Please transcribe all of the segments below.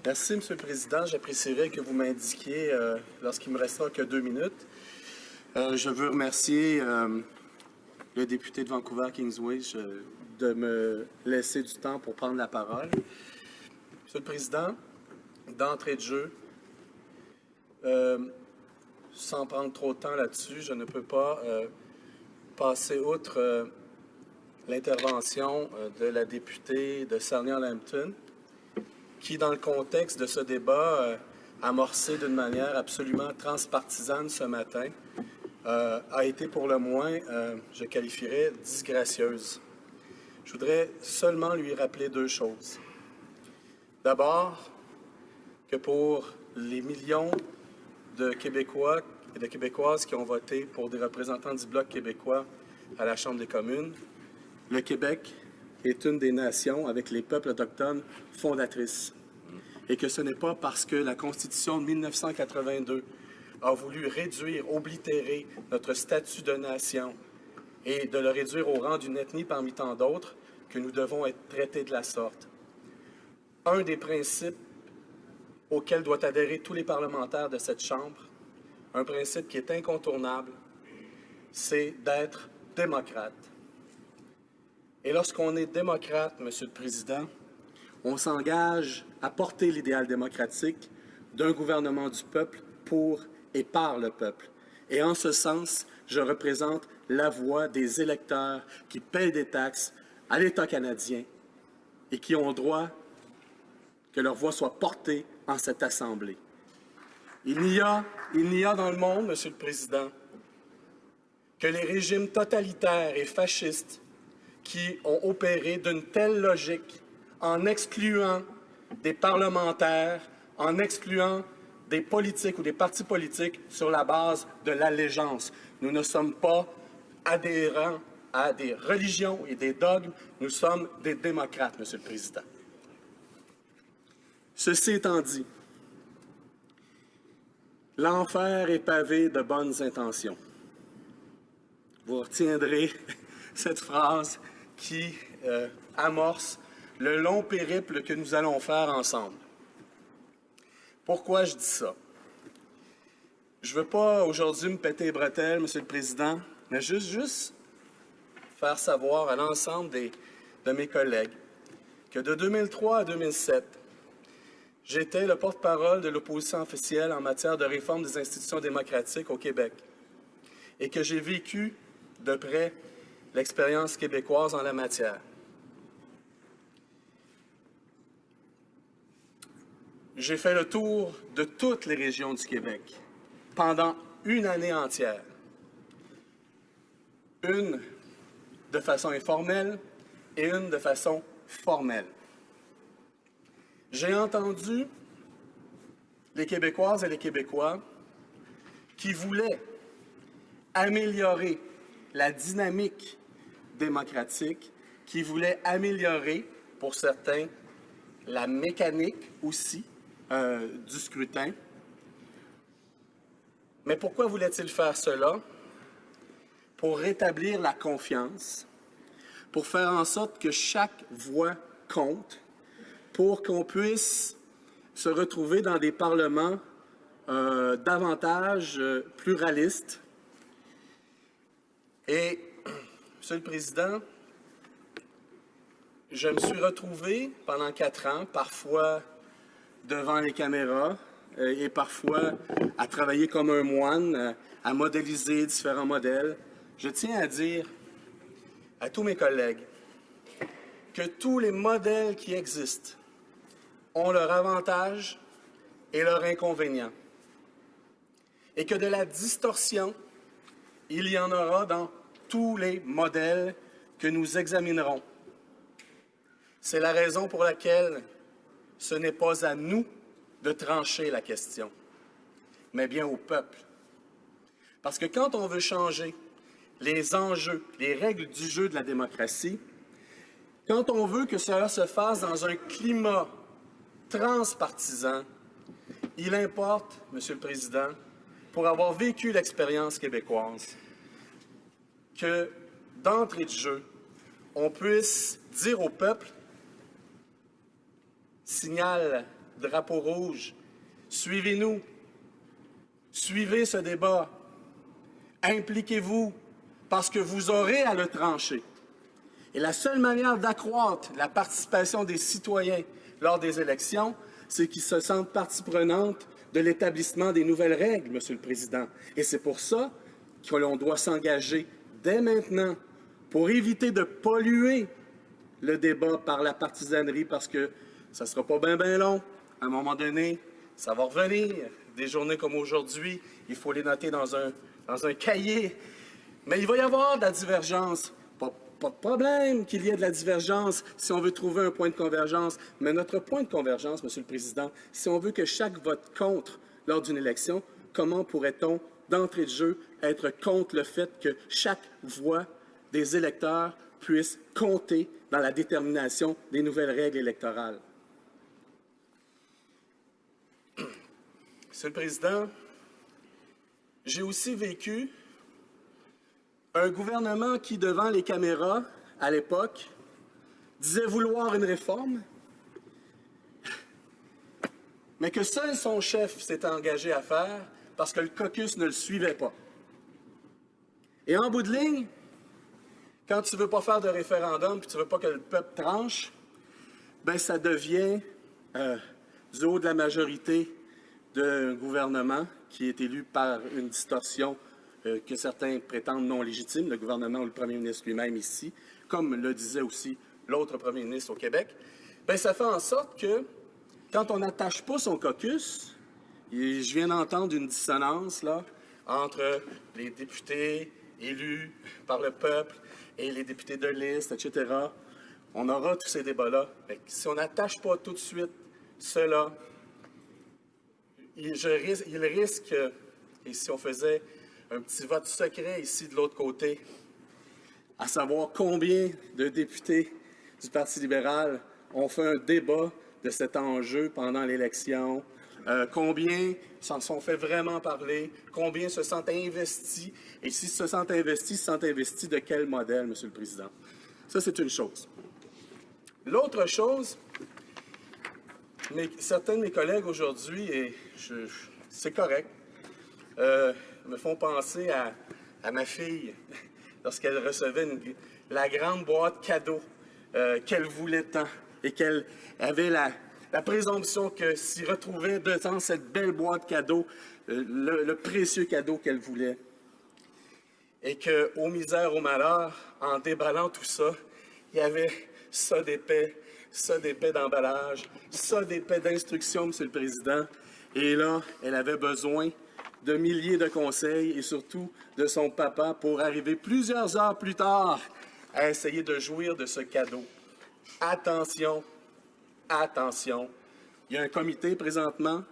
Merci, M. le Président. J'apprécierais que vous m'indiquiez, lorsqu'il me restera que 2 minutes. Je veux remercier le député de Vancouver-Kingsway de me laisser du temps pour prendre la parole. Monsieur le Président, d'entrée de jeu, sans prendre trop de temps là-dessus, je ne peux pas passer outre l'intervention de la députée de Sarnia-Lambton, qui, dans le contexte de ce débat amorcé d'une manière absolument transpartisane ce matin, a été pour le moins, je qualifierais, disgracieuse. Je voudrais seulement lui rappeler 2 choses. D'abord, que pour les millions de Québécois et de Québécoises qui ont voté pour des représentants du Bloc québécois à la Chambre des communes, le Québec est une des nations avec les peuples autochtones fondatrices. Et que ce n'est pas parce que la Constitution de 1982 a voulu réduire, oblitérer notre statut de nation et de le réduire au rang d'une ethnie parmi tant d'autres que nous devons être traités de la sorte. Un des principes auxquels doivent adhérer tous les parlementaires de cette Chambre, un principe qui est incontournable, c'est d'être démocrate. Et lorsqu'on est démocrate, Monsieur le Président, on s'engage à porter l'idéal démocratique d'un gouvernement du peuple pour et par le peuple. Et en ce sens, je représente la voix des électeurs qui paient des taxes à l'État canadien et qui ont droit que leur voix soit portée en cette Assemblée. Il n'y a dans le monde, Monsieur le Président, que les régimes totalitaires et fascistes qui ont opéré d'une telle logique en excluant des parlementaires, en excluant des politiques ou des partis politiques sur la base de l'allégeance. Nous ne sommes pas adhérents à des religions et des dogmes, nous sommes des démocrates, Monsieur le Président. Ceci étant dit, l'enfer est pavé de bonnes intentions. Vous retiendrez cette phrase qui amorce le long périple que nous allons faire ensemble. Pourquoi je dis ça? Je ne veux pas aujourd'hui me péter les bretelles, Monsieur le Président, mais juste faire savoir à l'ensemble de mes collègues que de 2003 à 2007, j'étais le porte-parole de l'opposition officielle en matière de réforme des institutions démocratiques au Québec et que j'ai vécu de près l'expérience québécoise en la matière. J'ai fait le tour de toutes les régions du Québec pendant une année entière. Une de façon informelle et une de façon formelle. J'ai entendu les Québécoises et les Québécois qui voulaient améliorer la dynamique démocratique, qui voulaient améliorer, pour certains, la mécanique aussi du scrutin. Mais pourquoi voulaient-ils faire cela? Pour rétablir la confiance, pour faire en sorte que chaque voix compte, pour qu'on puisse se retrouver dans des parlements davantage pluralistes. Et, Monsieur le Président, je me suis retrouvé pendant 4 ans, parfois devant les caméras et parfois à travailler comme un moine, à modéliser différents modèles. Je tiens à dire à tous mes collègues que tous les modèles qui existent ont leurs avantages et leurs inconvénients. Et que de la distorsion, il y en aura dans tous les modèles que nous examinerons. C'est la raison pour laquelle ce n'est pas à nous de trancher la question, mais bien au peuple. Parce que quand on veut changer les enjeux, les règles du jeu de la démocratie, quand on veut que cela se fasse dans un climat transpartisan, il importe, Monsieur le Président, pour avoir vécu l'expérience québécoise, que d'entrée de jeu, on puisse dire au peuple, signal drapeau rouge. Suivez-nous. Suivez ce débat. Impliquez-vous, parce que vous aurez à le trancher. Et la seule manière d'accroître la participation des citoyens lors des élections, c'est qu'ils se sentent partie prenante de l'établissement des nouvelles règles, Monsieur le Président. Et c'est pour ça que l'on doit s'engager dès maintenant pour éviter de polluer le débat par la partisanerie, parce que ça ne sera pas bien long. À un moment donné, ça va revenir. Des journées comme aujourd'hui, il faut les noter dans un cahier. Mais il va y avoir de la divergence. Pas de problème qu'il y ait de la divergence si on veut trouver un point de convergence. Mais notre point de convergence, Monsieur le Président, si on veut que chaque vote compte lors d'une élection, comment pourrait-on, d'entrée de jeu, être contre le fait que chaque voix des électeurs puisse compter dans la détermination des nouvelles règles électorales? Monsieur le Président, j'ai aussi vécu un gouvernement qui, devant les caméras, à l'époque, disait vouloir une réforme, mais que seul son chef s'était engagé à faire parce que le caucus ne le suivait pas. Et en bout de ligne, quand tu ne veux pas faire de référendum puis tu ne veux pas que le peuple tranche, bien, ça devient du haut de la majorité d'un gouvernement qui est élu par une distorsion que certains prétendent non légitime, le gouvernement ou le premier ministre lui-même ici, comme le disait aussi l'autre premier ministre au Québec, bien, ça fait en sorte que quand on n'attache pas son caucus, et je viens d'entendre une dissonance là, entre les députés élus par le peuple et les députés de liste, etc. On aura tous ces débats-là. Si on n'attache pas tout de suite cela, il risque, et si on faisait un petit vote secret ici de l'autre côté, à savoir combien de députés du Parti libéral ont fait un débat de cet enjeu pendant l'élection, combien s'en sont fait vraiment parler, combien se sentent investis, et s'ils se sentent investis de quel modèle, Monsieur le Président? Ça, c'est une chose. L'autre chose, certains de mes collègues aujourd'hui, et c'est correct, me font penser à ma fille lorsqu'elle recevait la grande boîte cadeau qu'elle voulait tant et qu'elle avait la présomption que s'y retrouvait dans cette belle boîte cadeau le précieux cadeau qu'elle voulait. Et qu'au misère, au malheur, en déballant tout ça, il y avait ça d'épais d'emballage, ça d'épais d'instructions, Monsieur le Président. Et là, elle avait besoin de milliers de conseils et surtout de son papa pour arriver plusieurs heures plus tard à essayer de jouir de ce cadeau. Attention, attention, il y a un comité présentement,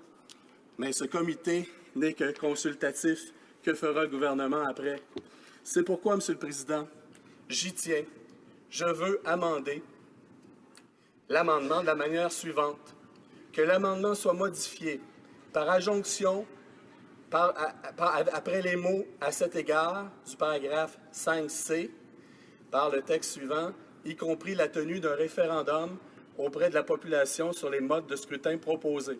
mais ce comité n'est que consultatif. Que fera le gouvernement après? C'est pourquoi, Monsieur le Président, j'y tiens. Je veux amender l'amendement de la manière suivante. Que l'amendement soit modifié par adjonction après les mots « à cet égard » du paragraphe 5C, par le texte suivant, y compris la tenue d'un référendum auprès de la population sur les modes de scrutin proposés.